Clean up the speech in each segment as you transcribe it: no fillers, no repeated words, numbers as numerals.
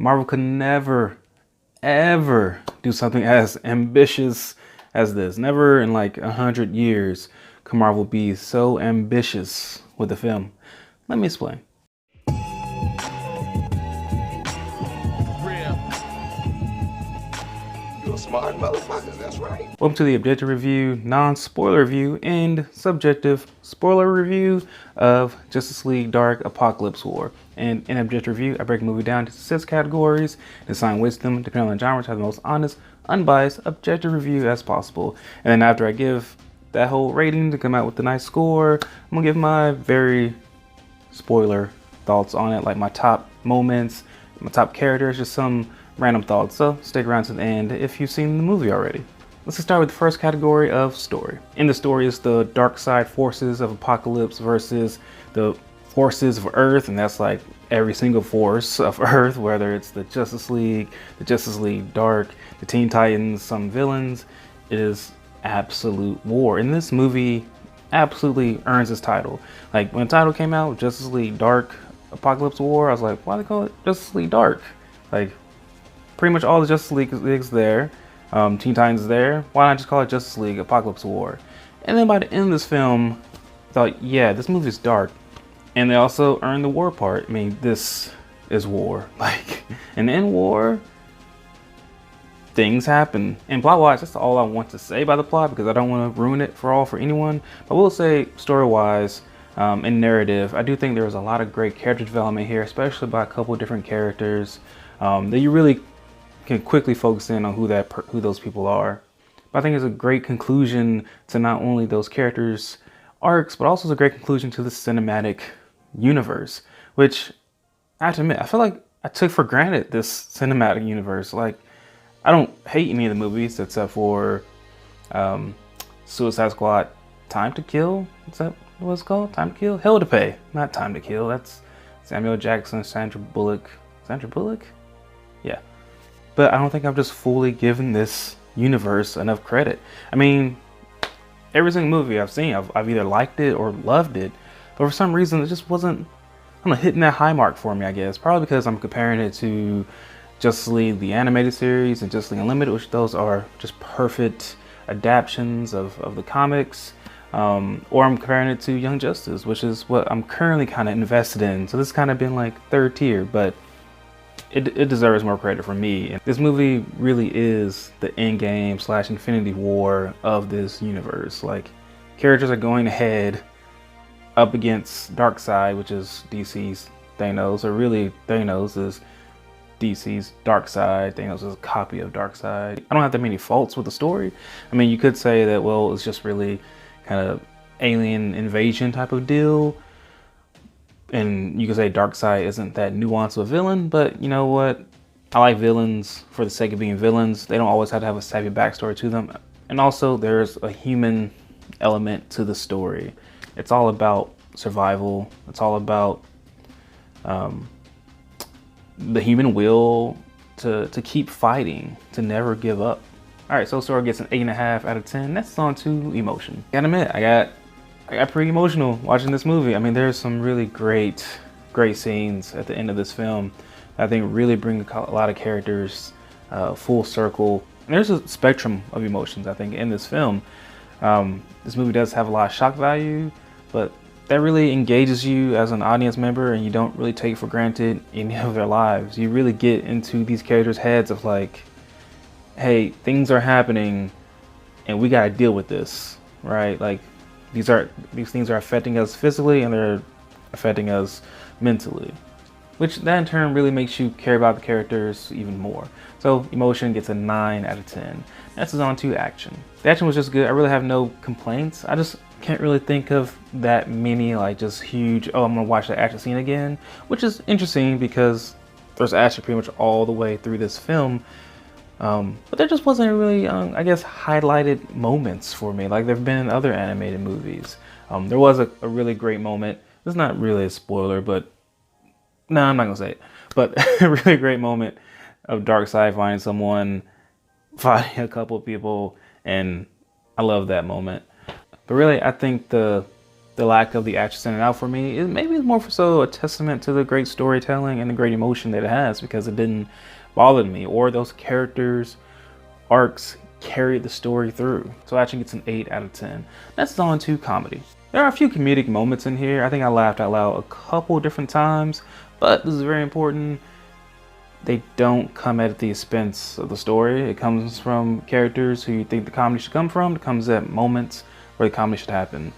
Marvel could never, ever do something as ambitious as this. Never in like 100 years could Marvel be so ambitious with the film. Let me explain. You're a smart motherfucker, that's right. Welcome to the objective review, non-spoiler review, and subjective spoiler review of Justice League Dark Apokolips War. And in objective review, I break the movie down into 6 categories and assign weights to them depending on the genre to have the most honest, unbiased, objective review as possible. And then after I give that whole rating to come out with a nice score, I'm gonna give my very spoiler thoughts on it, like my top moments, my top characters, just some random thoughts. So stick around to the end if you've seen the movie already. Let's start with the first category of story. In the story is the dark side forces of Apokolips versus the forces of Earth, and that's like every single force of Earth, whether it's the Justice League Dark, the Teen Titans, some villains. It is absolute war. And this movie absolutely earns its title. Like when the title came out, Justice League Dark Apokolips War, I was like, why do they call it Justice League Dark? Like pretty much all the Justice League's there. Teen Titans is there. Why not just call it Justice League Apokolips War? And then by the end of this film, I thought, yeah, this movie is dark. And they also earned the war part. I mean, this is war. Like, and in war, things happen. And plot-wise, that's all I want to say about the plot because I don't want to ruin it for anyone. But I will say, story-wise, and narrative, I do think there was a lot of great character development here, especially by a couple of different characters that you really can quickly focus in on who those people are. But I think it's a great conclusion to not only those characters' arcs, but also it's a great conclusion to the cinematic universe, which I have to admit, I feel like I took for granted this cinematic universe. Like, I don't hate any of the movies except for Suicide Squad, Time to Kill. Is that what it's called? Time to Kill? Hell to Pay, not Time to Kill. That's Samuel Jackson, Sandra Bullock. Sandra Bullock? Yeah. But I don't think I've just fully given this universe enough credit. I mean, every single movie I've seen, I've either liked it or loved it. But for some reason, it just wasn't, I don't know, hitting that high mark for me, I guess. Probably because I'm comparing it to Justice League, the animated series, and Justice League Unlimited, which those are just perfect adaptations of the comics. Or I'm comparing it to Young Justice, which is what I'm currently kind of invested in. So this has kind of been like third tier, but it deserves more credit from me. And this movie really is the endgame / Infinity War of this universe. Like, characters are going ahead up against Darkseid, which is DC's Thanos, or really Thanos is DC's Darkseid. Thanos is a copy of Darkseid. I don't have that many faults with the story. I mean, you could say that, well, it's just really kind of alien invasion type of deal. And you could say Darkseid isn't that nuanced of a villain, but you know what? I like villains for the sake of being villains. They don't always have to have a savvy backstory to them. And also there's a human element to the story. It's all about survival. It's all about the human will to keep fighting, to never give up. All right, so story gets an 8.5 out of 10. That's on to emotion. Gotta admit, I got pretty emotional watching this movie. I mean, there's some really great scenes at the end of this film that I think really bring a lot of characters full circle. And there's a spectrum of emotions, I think, in this film. This movie does have a lot of shock value, but that really engages you as an audience member, and you don't really take for granted any of their lives. You really get into these characters' heads of like, hey, things are happening and we gotta deal with this, right? Like, these things are affecting us physically and they're affecting us mentally, which that in turn really makes you care about the characters even more. So emotion gets a 9 out of 10. Next is on to action. The action was just good. I really have no complaints. I just can't really think of that many like just huge, oh, I'm gonna watch that action scene again, which is interesting because there's action pretty much all the way through this film. But there just wasn't really, I guess, highlighted moments for me like there have been in other animated movies. There was a really great moment. It's not really a spoiler, but no, I'm not gonna say it. But a really great moment of Darkseid finding someone, fighting a couple of people, and I love that moment. But really, I think the the lack of the action standing out for me is maybe more so a testament to the great storytelling and the great emotion that it has, because it didn't bother me, or those characters' arcs carried the story through. So action gets an 8 out of 10. That's on to comedy. There are a few comedic moments in here. I think I laughed out loud a couple different times, but this is very important. They don't come at the expense of the story. It comes from characters who you think the comedy should come from. It comes at moments where the comedy should happen.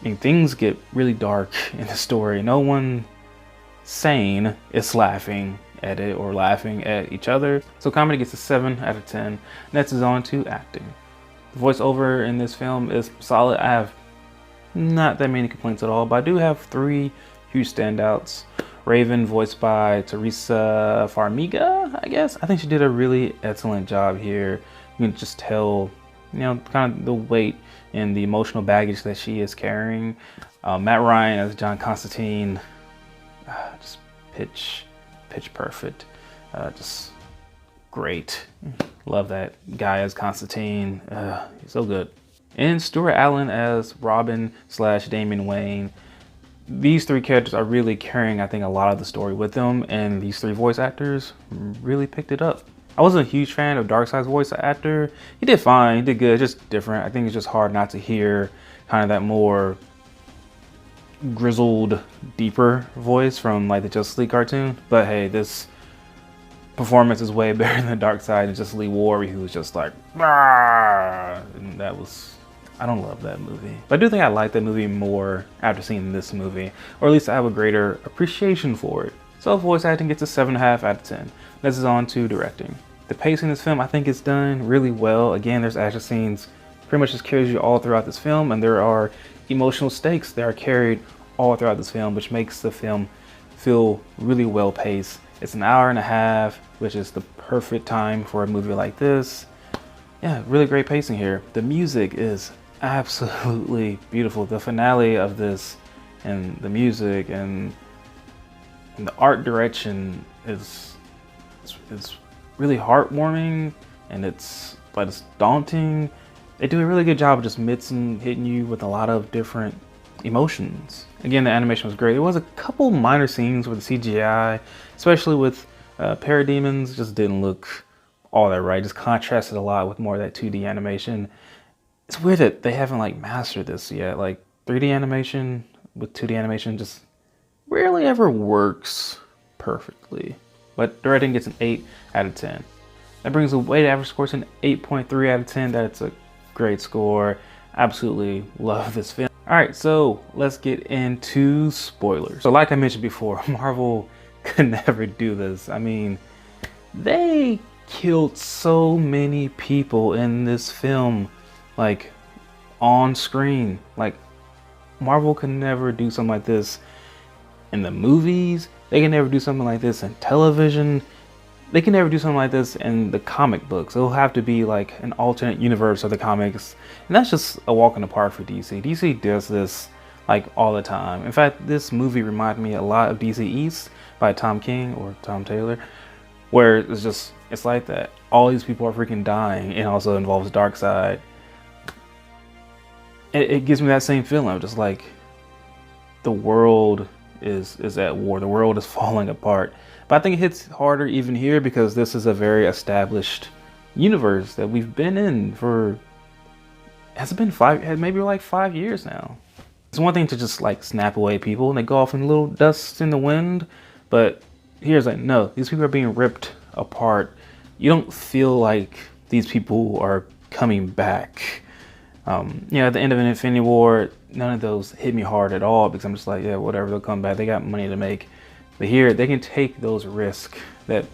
I mean, things get really dark in the story. No one sane is laughing at it or laughing at each other. So comedy gets a 7 out of 10. Next is on to acting. The voiceover in this film is solid. I have not that many complaints at all, but I do have 3 huge standouts. Raven, voiced by Teresa Farmiga, I guess. I think she did a really excellent job here. You can just tell, you know, kind of the weight and the emotional baggage that she is carrying. Matt Ryan as John Constantine, just pitch perfect. Just great. Love that guy as Constantine. He's so good. And Stuart Allen as Robin / Damian Wayne. These 3 characters are really carrying, I think, a lot of the story with them, and these 3 voice actors really picked it up. I wasn't a huge fan of Darkseid's voice actor. He did fine, he did good, just different. I think it's just hard not to hear kind of that more grizzled, deeper voice from like the Justice League cartoon. But hey, this performance is way better than Darkseid and Justice League War, who was just like, "Rah!" And that was, I don't love that movie. But I do think I like that movie more after seeing this movie, or at least I have a greater appreciation for it. So voice acting gets a 7.5 out of 10. This is on to directing. The pacing in this film, I think, is done really well. Again, there's action scenes, pretty much just carries you all throughout this film, and there are emotional stakes that are carried all throughout this film, which makes the film feel really well paced. It's an hour and a half, which is the perfect time for a movie like this. Yeah, really great pacing here. The music is absolutely beautiful. The finale of this, and the music and the art direction is really heartwarming, and it's daunting. They do a really good job of just hitting you with a lot of different emotions. Again, the animation was great. There was a couple minor scenes with the CGI, especially with parademons, just didn't look all that right. Just contrasted a lot with more of that 2D animation. It's weird that they haven't like mastered this yet. Like 3D animation with 2D animation just rarely ever works perfectly. But directing gets an 8 out of 10. That brings the weighted average score to an 8.3 out of 10. That's a great score. Absolutely love this film. All right, so let's get into spoilers. So like I mentioned before, Marvel could never do this. I mean, they killed so many people in this film, like on screen. Like Marvel could never do something like this in the movies. They can never do something like this in television. They can never do something like this in the comic books. It'll have to be like an alternate universe of the comics. And that's just a walk in the park for DC. DC does this like all the time. In fact, this movie reminded me a lot of DC East by Tom King or Tom Taylor, where it's like that. All these people are freaking dying, and also involves Darkseid. It gives me that same feeling of just like the world is at war. The world is falling apart. But I think it hits harder even here because this is a very established universe that we've been in for, has it been maybe like 5 years now. It's one thing to just like snap away people and they go off in little dust in the wind, but here's like, no, these people are being ripped apart. You don't feel like these people are coming back. You know, at the end of an Infinity War, none of those hit me hard at all because I'm just like, yeah, whatever, they'll come back. They got money to make. But here, they can take those risks that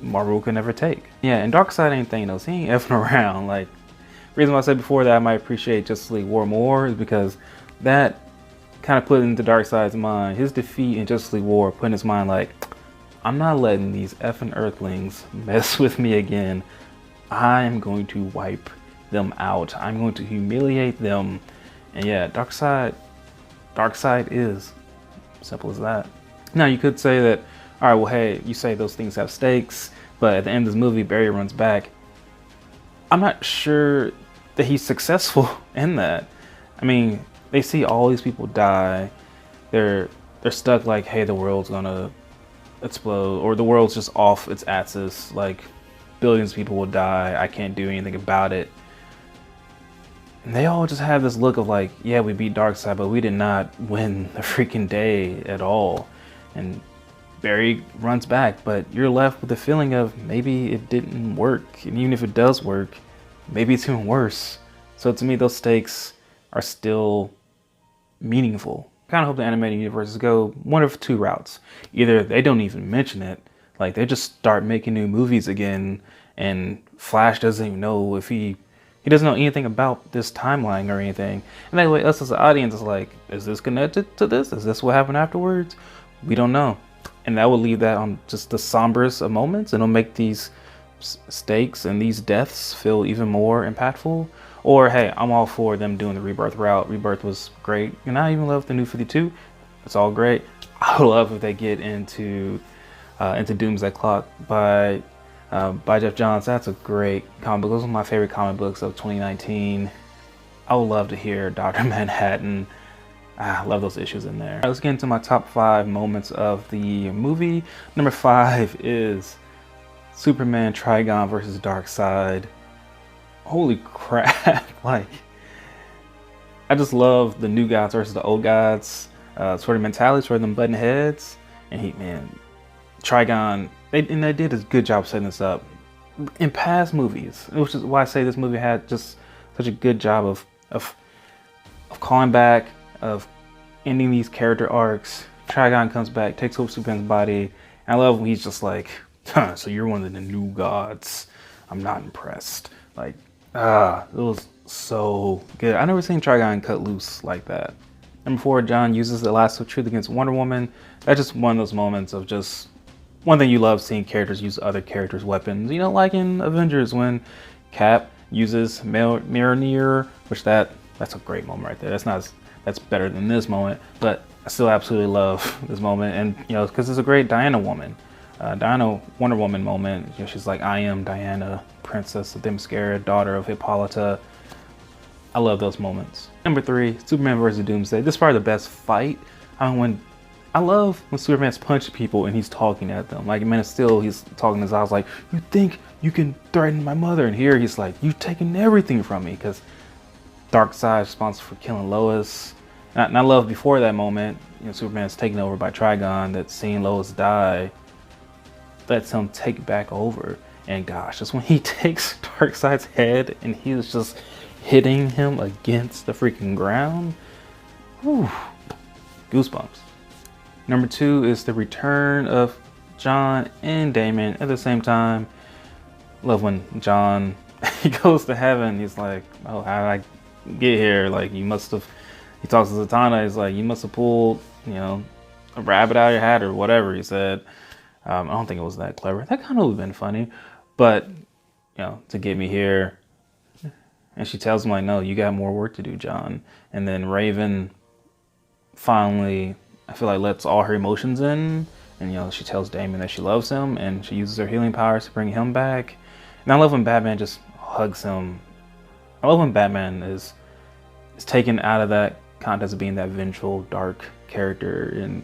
Marvel could never take. Yeah, and Darkseid ain't Thanos. He ain't effing around. Like, the reason why I said before that I might appreciate Justice League War more is because that kind of put into Darkseid's mind, his defeat in Justice League War put in his mind like, I'm not letting these effing Earthlings mess with me again. I'm going to wipe them out. I'm going to humiliate them. And yeah, Darkseid is simple as that. Now you could say that, all right, well, hey, you say those things have stakes, but at the end of this movie, Barry runs back. I'm not sure that he's successful in that. I mean, They see all these people die. They're stuck like, hey, the world's gonna explode, or the world's just off its axis. Like, billions of people will die. I can't do anything about it. And they all just have this look of like, yeah, we beat Darkseid, but we did not win the freaking day at all. And Barry runs back, but you're left with the feeling of maybe it didn't work. And even if it does work, maybe it's even worse. So to me, those stakes are still meaningful. I kind of hope the animated universes go one of two routes. Either they don't even mention it, like they just start making new movies again, and Flash doesn't even know if he doesn't know anything about this timeline or anything. And that way us as an audience is like, is this connected to this? Is this what happened afterwards? We don't know. And that will leave that on just the somberest of moments, and it'll make these stakes and these deaths feel even more impactful. Or hey, I'm all for them doing the Rebirth route. Rebirth was great, and I even love the New 52. It's all great. I would love if they get into Doomsday Clock by Jeff Johns. That's a great comic book. Those are my favorite comic books of 2019. I would love to hear Dr. Manhattan. I love those issues in there. All right, let's get into my top 5 moments of the movie. Number 5 is Superman Trigon versus Darkseid. Holy crap. Like, I just love the new gods versus the old gods sort of mentality, sort of them button heads. And Trigon, they did a good job setting this up in past movies, which is why I say this movie had just such a good job of calling back, of ending these character arcs. Trigon comes back, takes over Superman's body, and I love when he's just like, huh, so you're one of the new gods. I'm not impressed. Like, it was so good. I never seen Trigon cut loose like that. Number 4, John uses the lasso of truth against Wonder Woman. That's just one of those moments of just one thing you love, seeing characters use other characters' weapons. You know, like in Avengers when Cap uses Mjolnir, which that's a great moment right there. That's better than this moment, but I still absolutely love this moment. And you know, because it's a great Diana Wonder Woman moment. You know, she's like, I am Diana, Princess of Themyscira, daughter of Hippolyta. I love those moments. Number 3, Superman vs. Doomsday. This is probably the best fight. I love when Superman's punching people and he's talking at them. Like, Man of Steel, he's talking his eyes like, you think you can threaten my mother? And here he's like, you've taken everything from me, because Darkseid is responsible for killing Lois. And I love before that moment, you know, Superman's taken over by Trigon, that seeing Lois die lets him take back over. And gosh, just when he takes Darkseid's head and he's just hitting him against the freaking ground, whew, goosebumps. Number 2 is the return of John and Damon at the same time. Love when John, he goes to heaven. He's like, oh, how did I get here? Like, you must have, he talks to Zatanna. He's like, you must have pulled, you know, a rabbit out of your hat or whatever he said. I don't think it was that clever. That kind of would have been funny, but you know, to get me here. And she tells him like, no, you got more work to do, John. And then Raven finally, I feel like, lets all her emotions in. And you know, she tells Damon that she loves him, and she uses her healing powers to bring him back. And I love when Batman just hugs him. I love when Batman is taken out of that context of being that vengeful, dark character, and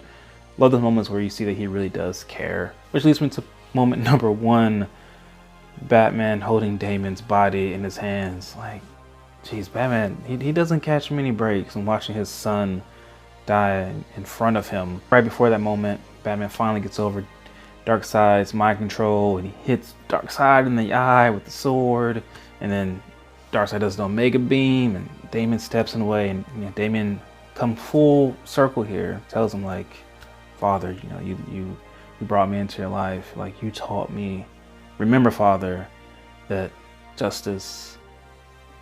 love those moments where you see that he really does care. Which leads me to moment number 1, Batman holding Damon's body in his hands. Like, geez, Batman, he doesn't catch many breaks and watching his son die in front of him. Right before that moment, Batman finally gets over Darkseid's mind control, and he hits Darkseid in the eye with the sword, and then Darkseid does the Omega Beam, and Damon steps in the way, and you know, Damon come full circle here, tells him like, Father, you know, you brought me into your life, like, you taught me, remember, Father, that justice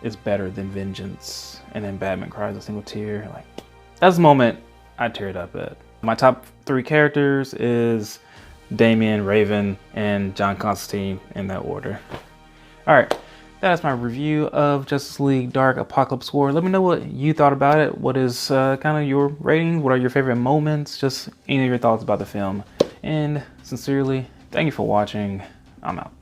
is better than vengeance. And then Batman cries a single tear. Like, that's the moment I teared up at. My top 3 characters is Damian, Raven, and John Constantine, in that order. All right, that's my review of Justice League Dark Apokolips War. Let me know what you thought about it. What is kind of your ratings? What are your favorite moments? Just any of your thoughts about the film. And sincerely, thank you for watching. I'm out.